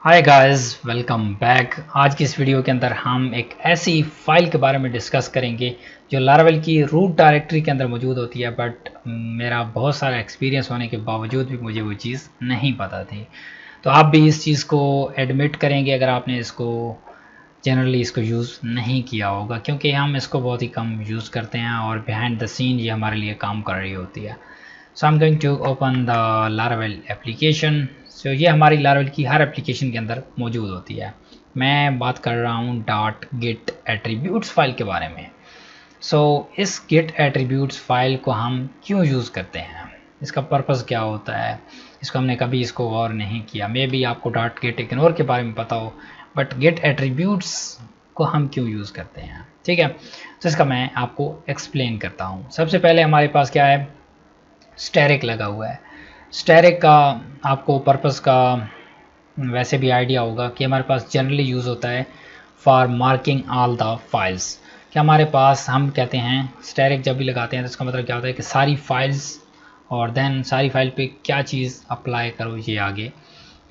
Hi guys, welcome back. आज की इस वीडियो के अंदर हम एक ऐसी फाइल के बारे में डिस्कस करेंगे जो लारावेल की रूट डायरेक्टरी के अंदर मौजूद होती है, बट मेरा बहुत सारा एक्सपीरियंस होने के बावजूद भी मुझे वो चीज़ नहीं पता थी। तो आप भी इस चीज़ को एडमिट करेंगे अगर आपने इसको जनरली इसको यूज़ नहीं किया होगा, क्योंकि हम इसको बहुत ही कम यूज़ करते हैं और बिहाइंड द सीन ये हमारे लिए काम कर रही होती है। So I am going to open the Laravel application. So ये हमारी लारावेल की हर एप्लीकेशन के अंदर मौजूद होती है। मैं बात कर रहा हूँ डॉट गिट एट्रीब्यूट्स फाइल के बारे में। सो इस गिट एट्रीब्यूट्स फाइल को हम क्यों यूज़ करते हैं, इसका पर्पस क्या होता है, इसको हमने कभी इसको गौर नहीं किया। मे बी आपको डॉट गिट इग्नोर के बारे में पता हो, बट गिट एट्रीब्यूट्स को हम क्यों यूज़ करते हैं, ठीक है। तो इसका मैं आपको एक्सप्लेन करता हूँ। सबसे पहले हमारे पास क्या है, स्टैरिक लगा हुआ है। स्टैरिक का आपको पर्पस का वैसे भी आइडिया होगा कि हमारे पास जनरली यूज़ होता है for marking all the files. कि हमारे पास हम कहते हैं स्टैरिक जब भी लगाते हैं तो इसका मतलब क्या होता है कि सारी फाइल्स और देन सारी फाइल पे क्या चीज़ अप्लाई करो ये आगे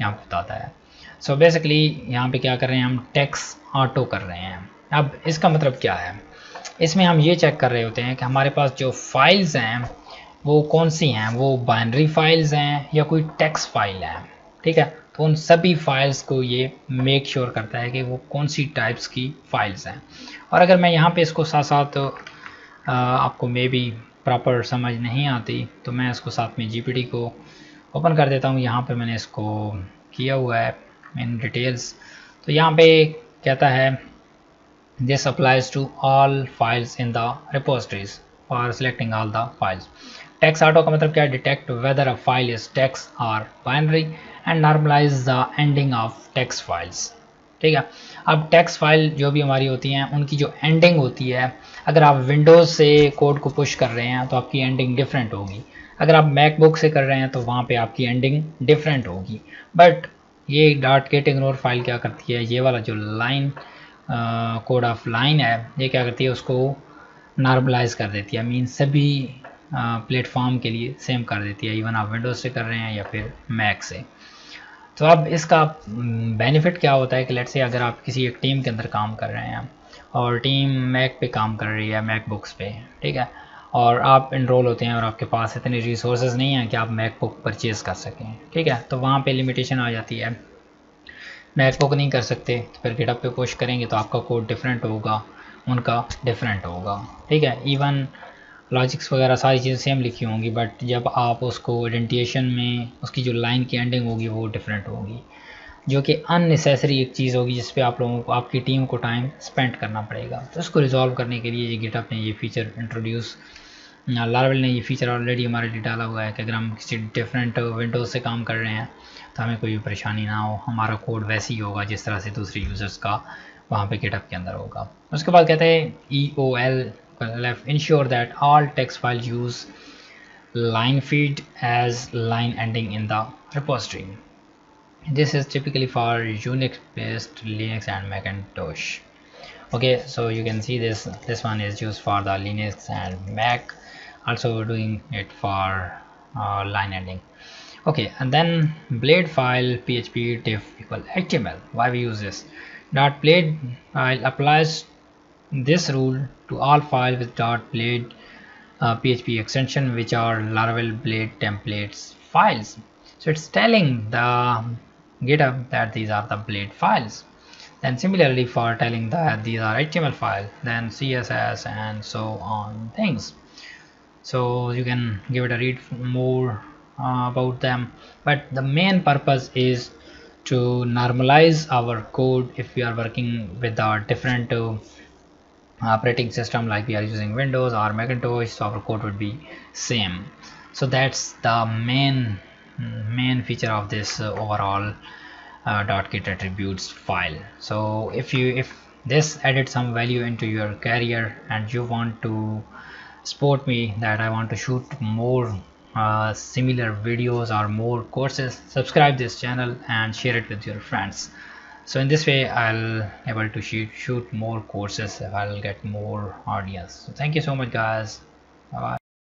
यहाँ पे बताता है। सो बेसिकली यहाँ पे क्या कर रहे हैं, हम टेक्स्ट ऑटो कर रहे हैं। अब इसका मतलब क्या है, इसमें हम ये चेक कर रहे होते हैं कि हमारे पास जो फाइल्स हैं वो कौन सी हैं, वो बाइनरी फाइल्स हैं या कोई टेक्स्ट फाइल है, ठीक है। तो उन सभी फाइल्स को ये मेक श्योर करता है कि वो कौन सी टाइप्स की फाइल्स हैं। और अगर मैं यहाँ पे इसको साथ साथ आपको मे बी प्रॉपर समझ नहीं आती तो मैं इसको साथ में जीपीटी को ओपन कर देता हूँ। यहाँ पे मैंने इसको किया हुआ है इन डिटेल्स। तो यहाँ पे कहता है this applies to all files in the repositories और selecting all the files। Text auto का मतलब क्या है, detect whether a file is text और binary and normalize the ending of text files, ठीक है। अब टेक्स्ट फाइल जो भी हमारी होती हैं उनकी जो एंडिंग होती है, अगर आप विंडोज़ से कोड को पुश कर रहे हैं तो आपकी एंडिंग डिफरेंट होगी। अगर आप मैकबुक से कर रहे हैं तो वहाँ पे आपकी एंडिंग डिफरेंट होगी। बट ये डॉट गेट इग्नोर फाइल क्या करती है, ये वाला जो लाइन कोड ऑफ लाइन है ये क्या करती है, उसको नॉर्मलाइज कर देती है। मीन सभी प्लेटफॉर्म के लिए सेम कर देती है, इवन आप विंडोज़ से कर रहे हैं या फिर मैक से। तो अब इसका बेनिफिट क्या होता है कि लेट्स से अगर आप किसी एक टीम के अंदर काम कर रहे हैं और टीम मैक पे काम कर रही है, मैकबुक्स पे, ठीक है, और आप इनरोल होते हैं और आपके पास इतनी रिसोर्सेज नहीं है कि आप मैकबुक परचेज़ कर सकें, ठीक है। तो वहाँ पे लिमिटेशन आ जाती है, मैकबुक नहीं कर सकते, तो फिर गिटहब पे पुश करेंगे तो आपका कोड डिफरेंट होगा, उनका डिफरेंट होगा, ठीक है। इवन लॉजिक्स वगैरह सारी चीज़ें सेम लिखी होंगी, बट जब आप उसको आइडेंटिफिकेशन में उसकी जो लाइन की एंडिंग होगी वो डिफरेंट होगी, जो कि अननेसेसरी एक चीज़ होगी जिस पे आप लोगों को, आपकी टीम को टाइम स्पेंड करना पड़ेगा। तो इसको रिजॉल्व करने के लिए ये गिटहब ने ये फीचर इंट्रोड्यूस, लारावेल ने ये फीचर ऑलरेडी हमारे लिए डाला हुआ है कि अगर हम किसी डिफरेंट विंडोज़ से काम कर रहे हैं तो हमें कोई परेशानी ना हो, हमारा कोड वैसे ही होगा जिस तरह से दूसरे यूज़र्स का वहाँ पे गिटहब के अंदर होगा। उसके बाद कहते हैं EOL left ensure that all text files use line feed as line ending in the repository. This is typically for Unix based Linux and Macintosh. Okay, so you can see this one is used for the Linux and Mac, also doing it for line ending. Okay, and then blade file php diff equal html. Why we use this? Dot blade file applies this rule to all files with .blade PHP extension, which are Laravel blade templates files. So it's telling the GitHub that these are the blade files. Then similarly for telling that these are HTML files, then CSS and so on things. So you can give it a read more about them. But the main purpose is to normalize our code if we are working with a different operating system, like we are using Windows or Macintosh, so our code would be same. So that's the main feature of this overall .git attributes file. So if this added some value into your career and you want to support me that I want to shoot more similar videos or more courses, subscribe this channel and share it with your friends. So in this way I'll able to shoot more courses, I'll get more audience. So thank you so much guys, bye bye.